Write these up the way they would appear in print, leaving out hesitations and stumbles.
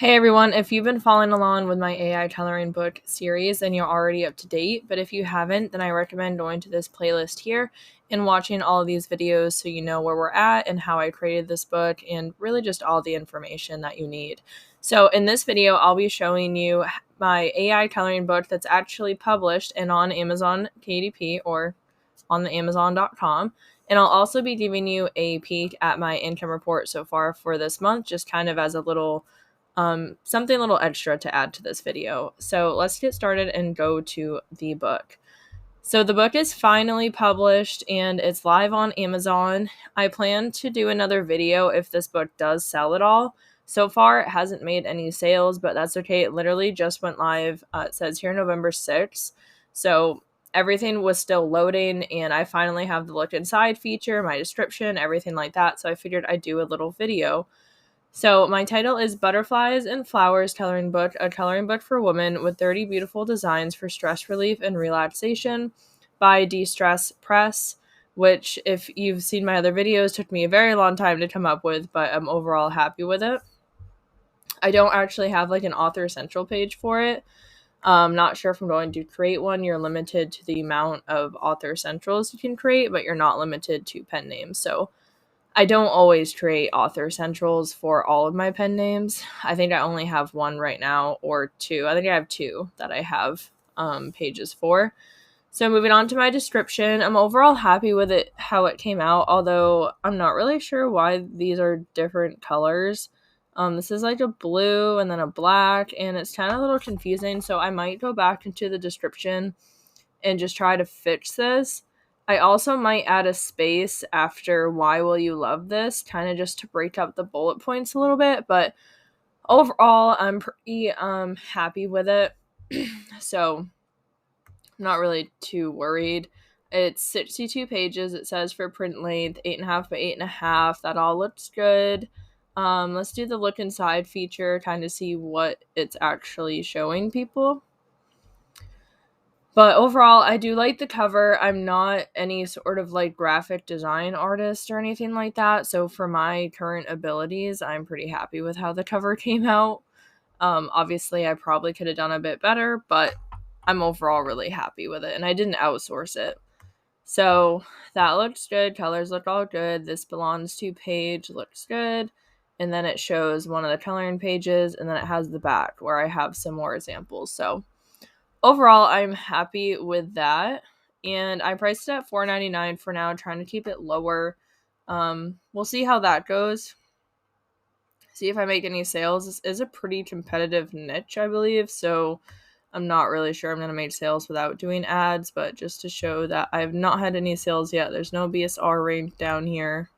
Hey everyone, if you've been following along with my AI tailoring book series, then you're already up to date. But if you haven't, then I recommend going to this playlist here and watching all of these videos so you know where we're at and how I created this book and really just all the information that you need. So in this video, I'll be showing you my AI tailoring book that's actually published and on Amazon KDP or on the Amazon.com. And I'll also be giving you a peek at my income report so far for this month, just kind of as a little something a little extra to add to this video. So let's get started and go to the book. So the book is finally published and it's live on Amazon. I plan to do another video if this book does sell at all. So far, it hasn't made any sales, but that's okay. It literally just went live. It says here November 6th. So everything was still loading, and I finally have the look inside feature, my description, everything like that. So I figured I'd do a little video. So my title is Butterflies and Flowers Coloring Book, a coloring book for women with 30 beautiful designs for stress relief and relaxation by De-Stress Press, which if you've seen my other videos, took me a very long time to come up with, but I'm overall happy with it. I don't actually have like an author central page for it. Not sure if I'm going to create one. You're limited to the amount of author centrals you can create, but you're not limited to pen names. So I don't always create author centrals for all of my pen names. I think I only have one right now, or two. I think I have two that I have pages for. So moving on to my description, I'm overall happy with it, how it came out, although I'm not really sure why these are different colors. This is like a blue and then a black, and it's kind of a little confusing, so I might go back into the description and just try to fix this. I also might add a space after why will you love this, kind of just to break up the bullet points a little bit, but overall I'm pretty happy with it. So I'm not really too worried. It's 62 pages, it says, for print length, 8.5 by 8.5. That all looks good. Let's do the look inside feature, kind of see what it's actually showing people. But overall, I do like the cover. I'm not any sort of like graphic design artist or anything like that. So for my current abilities, I'm pretty happy with how the cover came out. Obviously, I probably could have done a bit better, but I'm overall really happy with it. And I didn't outsource it. So that looks good. Colors look all good. This belongs to page, looks good. And then it shows one of the coloring pages. And then it has the back where I have some more examples. So overall, I'm happy with that, and I priced it at $4.99 for now, trying to keep it lower. We'll see how that goes. See if I make any sales. This is a pretty competitive niche, I believe, so I'm not really sure I'm going to make sales without doing ads, but just to show that I have not had any sales yet. There's no BSR rank down here.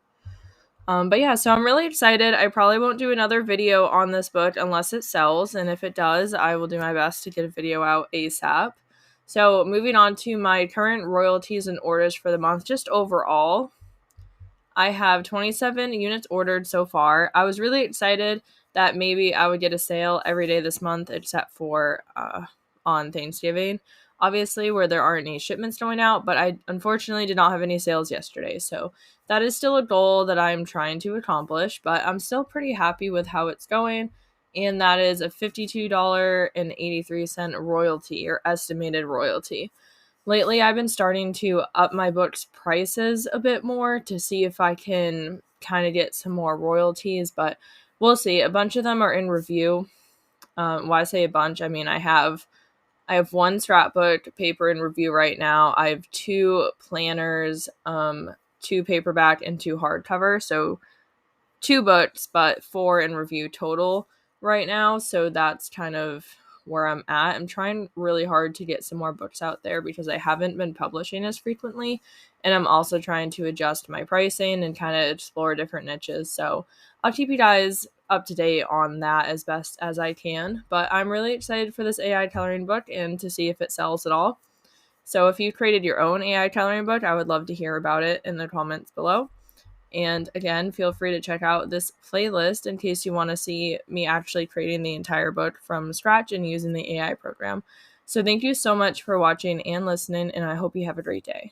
But yeah, so I'm really excited. I probably won't do another video on this book unless it sells, and if it does, I will do my best to get a video out ASAP. So moving on to my current royalties and orders for the month, just overall, I have 27 units ordered so far. I was really excited that maybe I would get a sale every day this month except for on Thanksgiving, obviously, where there aren't any shipments going out, but I unfortunately did not have any sales yesterday. So that is still a goal that I'm trying to accomplish, but I'm still pretty happy with how it's going. And that is a $52.83 royalty, or estimated royalty. Lately, I've been starting to up my books' prices a bit more to see if I can kind of get some more royalties, but we'll see. A bunch of them are in review. Why I say a bunch, I mean I have one scrapbook paper in review right now. I have two planners, two paperback and two hardcover. So 2 books, but 4 in review total right now. So that's kind of where I'm at. I'm trying really hard to get some more books out there because I haven't been publishing as frequently. And I'm also trying to adjust my pricing and kind of explore different niches. So I'll keep you guys up to date on that as best as I can. But I'm really excited for this AI coloring book and to see if it sells at all. So if you created your own AI coloring book, I would love to hear about it in the comments below. And again, feel free to check out this playlist in case you want to see me actually creating the entire book from scratch and using the AI program. So thank you so much for watching and listening, and I hope you have a great day.